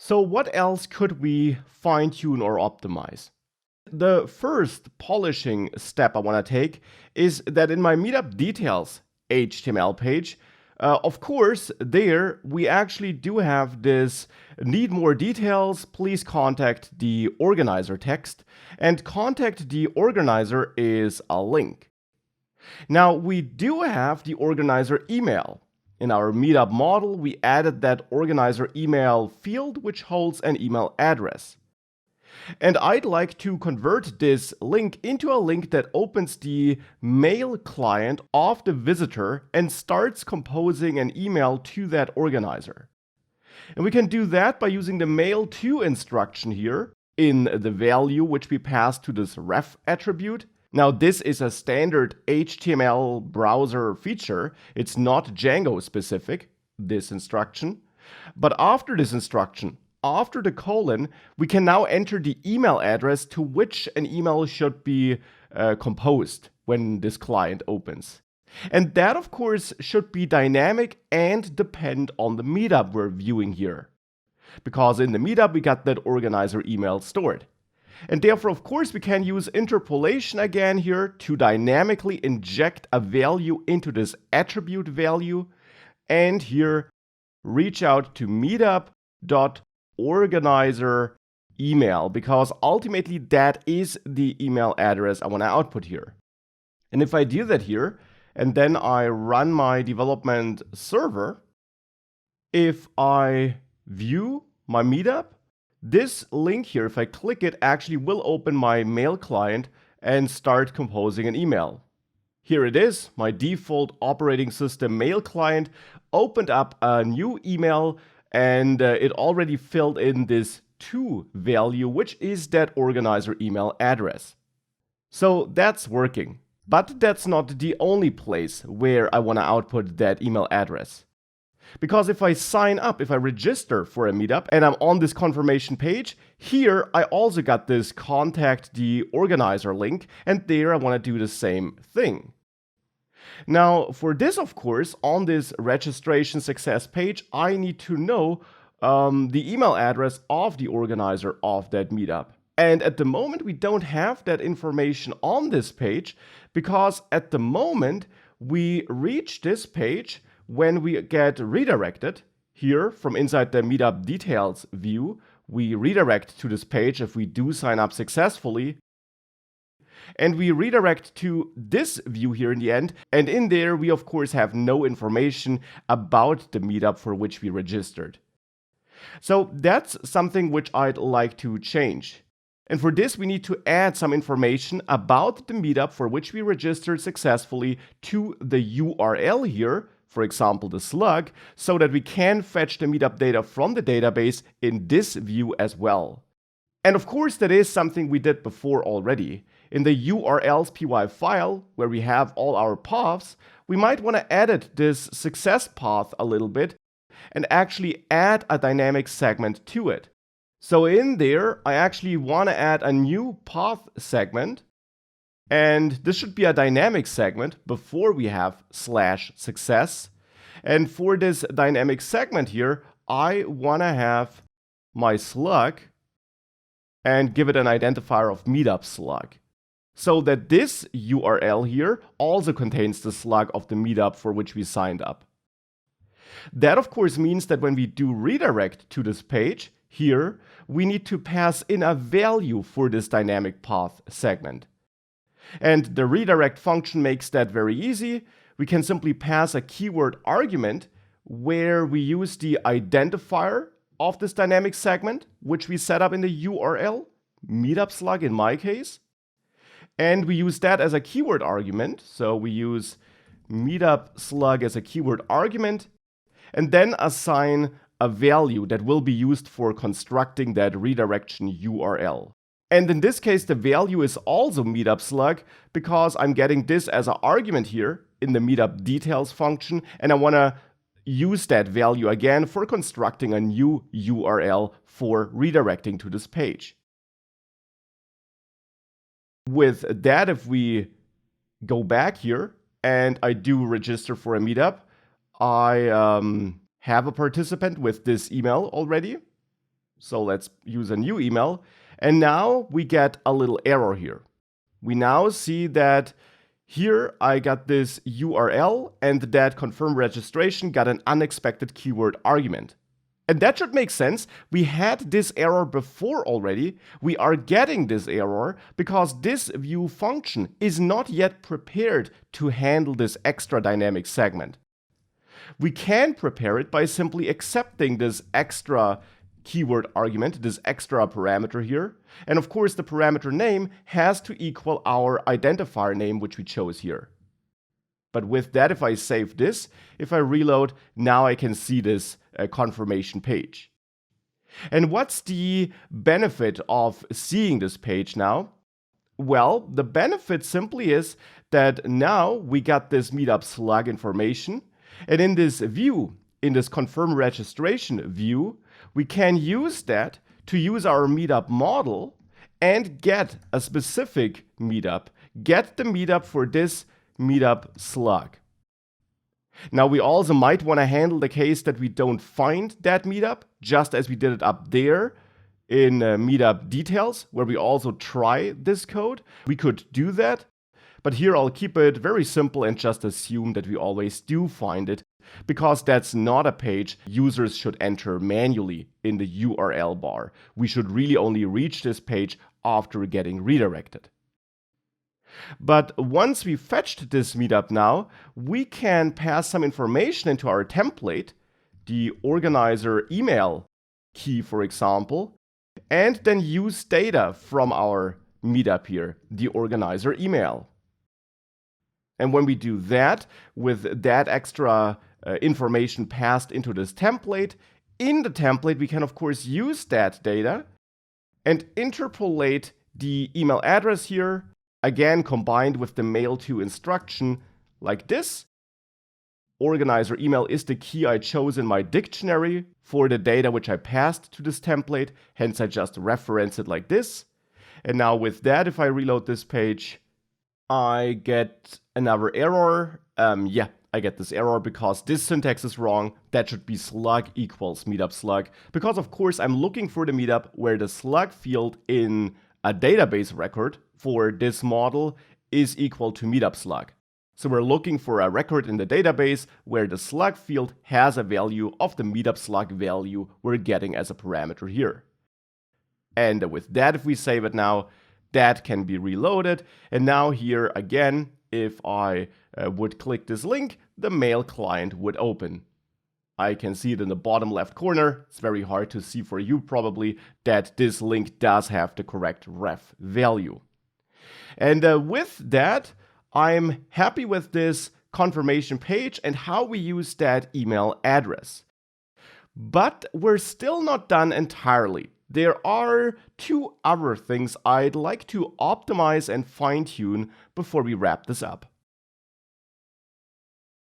So what else could we fine-tune or optimize? The first polishing step I want to take is that in my Meetup details HTML page, of course, there we actually do have this need more details, please contact the organizer text, and contact the organizer is a link. Now we do have the organizer email. In our Meetup model, we added that organizer email field, which holds an email address. And I'd like to convert this link into a link that opens the mail client of the visitor and starts composing an email to that organizer. And we can do that by using the mail to instruction here in the value which we pass to this ref attribute. Now, this is a standard HTML browser feature. It's not Django specific, this instruction. But after this instruction, after the colon, we can now enter the email address to which an email should be composed when this client opens. And that, of course, should be dynamic and depend on the Meetup we're viewing here. Because in the Meetup, we got that organizer email stored. And therefore, of course, we can use interpolation again here to dynamically inject a value into this attribute value. And here, reach out to meetup.organizer email, because ultimately that is the email address I want to output here. And if I do that here, and then I run my development server, if I view my Meetup, this link here, if I click it, actually will open my mail client and start composing an email. Here it is, my default operating system mail client opened up a new email, and it already filled in this to value, which is that organizer email address. So that's working. But that's not the only place where I want to output that email address. Because if I sign up, if I register for a Meetup and I'm on this confirmation page, here I also got this contact the organizer link, and there I want to do the same thing. Now for this, of course, on this registration success page, I need to know the email address of the organizer of that Meetup. And at the moment, we don't have that information on this page, because at the moment we reach this page when we get redirected. Here from inside the Meetup details view, we redirect to this page if we do sign up successfully. And we redirect to this view here in the end. And in there, we of course have no information about the Meetup for which we registered. So that's something which I'd like to change. And for this, we need to add some information about the Meetup for which we registered successfully to the URL here, for example, the slug, so that we can fetch the Meetup data from the database in this view as well. And of course, that is something we did before already. In the URLs.py file, where we have all our paths, we might want to edit this success path a little bit and actually add a dynamic segment to it. So in there, I actually want to add a new path segment, and this should be a dynamic segment before we have /success. And for this dynamic segment here, I want to have my slug and give it an identifier of Meetup slug, so that this URL here also contains the slug of the Meetup for which we signed up. That of course means that when we do redirect to this page, here we need to pass in a value for this dynamic path segment. And the redirect function makes that very easy. We can simply pass a keyword argument where we use the identifier of this dynamic segment, which we set up in the URL, Meetup slug in my case. And we use that as a keyword argument. So we use Meetup slug as a keyword argument, and then assign a value that will be used for constructing that redirection URL. And in this case, the value is also Meetup slug, because I'm getting this as an argument here in the Meetup details function, and I want to use that value again for constructing a new URL for redirecting to this page. With that, if we go back here and I do register for a Meetup, I have a participant with this email already. So let's use a new email. And now we get a little error here. We now see that here I got this URL and that confirm registration got an unexpected keyword argument. And that should make sense. We had this error before already. We are getting this error because this view function is not yet prepared to handle this extra dynamic segment. We can prepare it by simply accepting this extra keyword argument, this extra parameter here. And of course, the parameter name has to equal our identifier name, which we chose here. But with that, if I save this, if I reload, now I can see this confirmation page. And what's the benefit of seeing this page now? Well, the benefit simply is that now we got this meetup slug information. And in this view, in this confirm registration view, we can use that to use our meetup model and get a specific meetup, get the meetup for this meetup slug. Now we also might want to handle the case that we don't find that meetup, just as we did it up there in meetup details, where we also try this code. We could do that, but here I'll keep it very simple and just assume that we always do find it, because that's not a page users should enter manually in the URL bar. We should really only reach this page after getting redirected. But once we fetched this meetup now, we can pass some information into our template, the organizer email key, for example, and then use data from our meetup here, the organizer email. And when we do that, with that extra information passed into this template, in the template we can of course use that data and interpolate the email address here, again combined with the mail to instruction like this. Organizer email is the key I chose in my dictionary for the data which I passed to this template, hence I just reference it like this. And now with that, if I reload this page, I get another error. I get this error because this syntax is wrong. That should be slug equals meetup slug, because of course I'm looking for the meetup where the slug field in a database record for this model is equal to meetup slug. So we're looking for a record in the database where the slug field has a value of the meetup slug value we're getting as a parameter here. And with that, if we save it now, that can be reloaded. And now here again, if I would click this link, the mail client would open. I can see it in the bottom left corner. It's very hard to see for you probably that this link does have the correct ref value. And with that, I'm happy with this confirmation page and how we use that email address. But we're still not done entirely. There are two other things I'd like to optimize and fine-tune before we wrap this up.